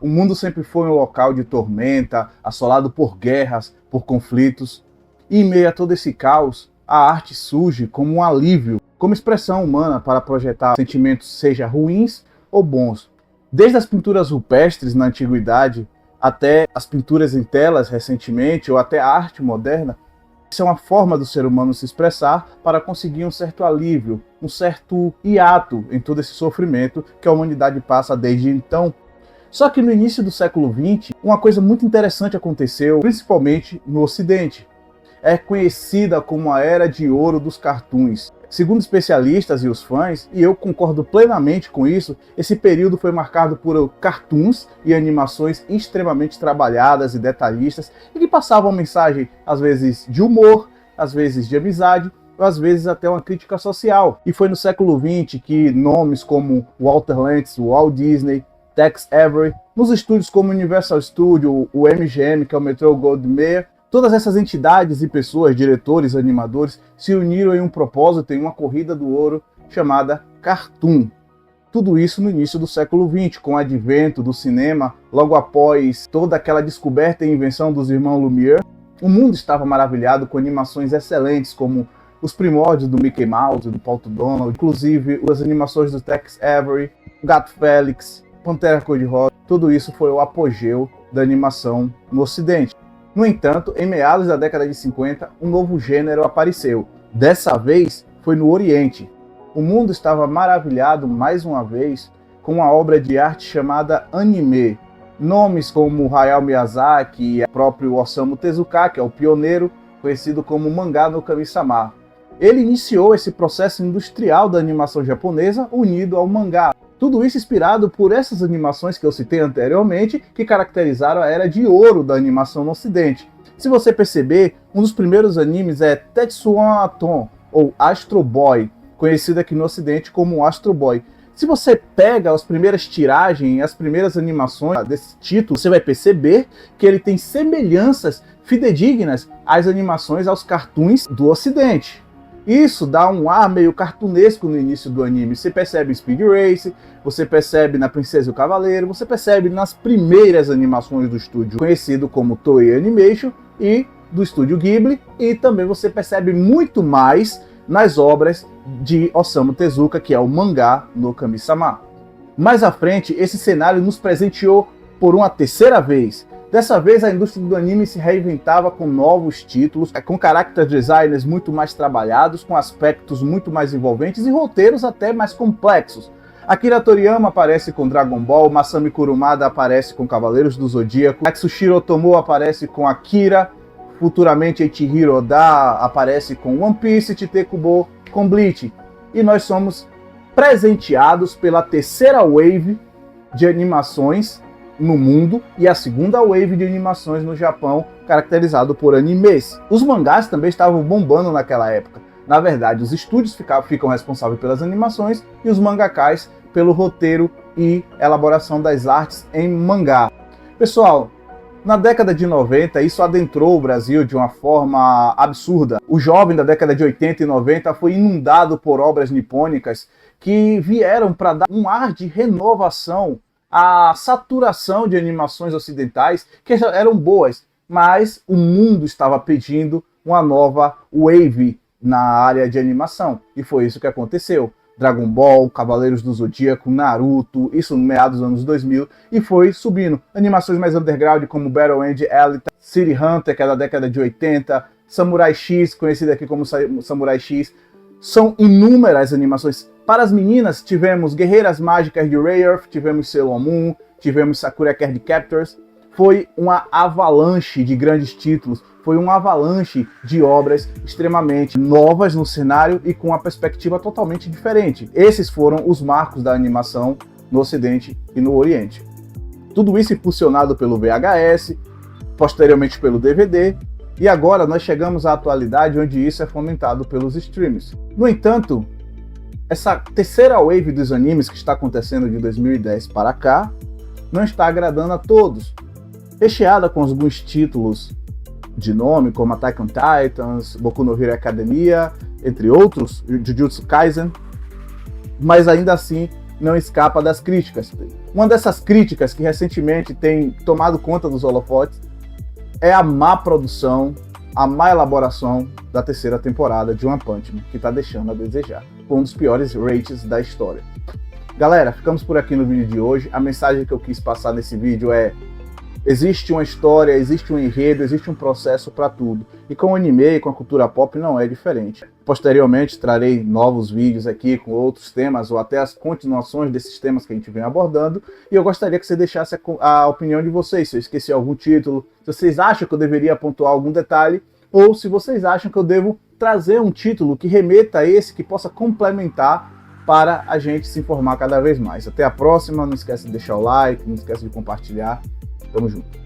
O mundo sempre foi um local de tormenta, assolado por guerras, por conflitos. E em meio a todo esse caos, a arte surge como um alívio, como expressão humana para projetar sentimentos, seja ruins ou bons. Desde as pinturas rupestres na antiguidade, até as pinturas em telas recentemente, ou até a arte moderna, isso é uma forma do ser humano se expressar para conseguir um certo alívio, um certo hiato em todo esse sofrimento que a humanidade passa desde então. Só que no início do século XX, uma coisa muito interessante aconteceu, principalmente no Ocidente. É conhecida como a Era de Ouro dos Cartoons. Segundo especialistas e os fãs, e eu concordo plenamente com isso, esse período foi marcado por cartoons e animações extremamente trabalhadas e detalhistas, e que passavam mensagem, às vezes, de humor, às vezes de amizade, ou às vezes até uma crítica social. E foi no século XX que nomes como Walter Lantz, Walt Disney, Tex Avery, nos estúdios como Universal Studios, o MGM, que é o Metro-Goldwyn-Mayer, todas essas entidades e pessoas, diretores, animadores, se uniram em um propósito, em uma corrida do ouro chamada Cartoon. Tudo isso no início do século XX, com o advento do cinema, logo após toda aquela descoberta e invenção dos irmãos Lumière. O mundo estava maravilhado com animações excelentes, como os primórdios do Mickey Mouse, do Pato Donald, inclusive as animações do Tex Avery, Gato Félix, Pantera Cor-de-Rosa. Tudo isso foi o apogeu da animação no Ocidente. No entanto, em meados da década de 50, um novo gênero apareceu. Dessa vez, foi no Oriente. O mundo estava maravilhado, mais uma vez, com uma obra de arte chamada anime. Nomes como Hayao Miyazaki e o próprio Osamu Tezuka, que é o pioneiro, conhecido como mangá no Kami-sama. Ele iniciou esse processo industrial da animação japonesa unido ao mangá. Tudo isso inspirado por essas animações que eu citei anteriormente, que caracterizaram a Era de Ouro da animação no Ocidente. Se você perceber, um dos primeiros animes é Tetsuwan Atom, ou Astro Boy, conhecido aqui no Ocidente como Astro Boy. Se você pega as primeiras tiragens, as primeiras animações desse título, você vai perceber que ele tem semelhanças fidedignas às animações, aos cartoons do Ocidente. Isso dá um ar meio cartunesco no início do anime. Você percebe em Speed Race, você percebe na Princesa e o Cavaleiro, você percebe nas primeiras animações do estúdio conhecido como Toei Animation e do estúdio Ghibli, e também você percebe muito mais nas obras de Osamu Tezuka, que é o mangá no Kami-sama. Mais à frente, esse cenário nos presenteou por uma terceira vez. Dessa vez, a indústria do anime se reinventava com novos títulos, com character designers muito mais trabalhados, com aspectos muito mais envolventes e roteiros até mais complexos. Akira Toriyama aparece com Dragon Ball, Masami Kurumada aparece com Cavaleiros do Zodíaco, Atsushiro Otomo aparece com Akira, futuramente Eiichiro Oda aparece com One Piece, Tite Kubo com Bleach. E nós somos presenteados pela terceira wave de animações no mundo e a segunda wave de animações no Japão, caracterizado por animes. Os mangás também estavam bombando naquela época. Na verdade, os estúdios ficam responsáveis pelas animações e os mangakás pelo roteiro e elaboração das artes em mangá. Pessoal, na década de 90, isso adentrou o Brasil de uma forma absurda. O jovem da década de 80 e 90 foi inundado por obras nipônicas que vieram para dar um ar de renovação à saturação de animações ocidentais, que eram boas, mas o mundo estava pedindo uma nova wave na área de animação. E foi isso que aconteceu. Dragon Ball, Cavaleiros do Zodíaco, Naruto, isso no meados dos anos 2000, e foi subindo. Animações mais underground como Battle Angel Alita, City Hunter, que é da década de 80, Samurai X, conhecido aqui como Samurai X. São inúmeras animações. Para as meninas, tivemos Guerreiras Mágicas de Ray-Earth, tivemos Sailor Moon, tivemos Sakura Card Captors. Foi uma avalanche de grandes títulos, foi uma avalanche de obras extremamente novas no cenário e com uma perspectiva totalmente diferente. Esses foram os marcos da animação no Ocidente e no Oriente. Tudo isso impulsionado pelo VHS, posteriormente pelo DVD, e agora nós chegamos à atualidade onde isso é fomentado pelos streams. No entanto, essa terceira wave dos animes que está acontecendo de 2010 para cá não está agradando a todos. Recheada com alguns títulos de nome, como Attack on Titans, Boku no Hero Academia, entre outros, Jujutsu Kaisen, mas ainda assim não escapa das críticas. Uma dessas críticas que recentemente tem tomado conta dos holofotes é a má produção, a má elaboração da terceira temporada de One Punch Man, que está deixando a desejar, com um dos piores rates da história. Galera, ficamos por aqui no vídeo de hoje. A mensagem que eu quis passar nesse vídeo é: existe uma história, existe um enredo, existe um processo para tudo. E com o anime, com a cultura pop, não é diferente. Posteriormente, trarei novos vídeos aqui com outros temas, ou até as continuações desses temas que a gente vem abordando. E eu gostaria que você deixasse a opinião de vocês, se eu esqueci algum título, se vocês acham que eu deveria pontuar algum detalhe, ou se vocês acham que eu devo trazer um título que remeta a esse, que possa complementar para a gente se informar cada vez mais. Até a próxima, não esquece de deixar o like, não esquece de compartilhar. Tamo junto.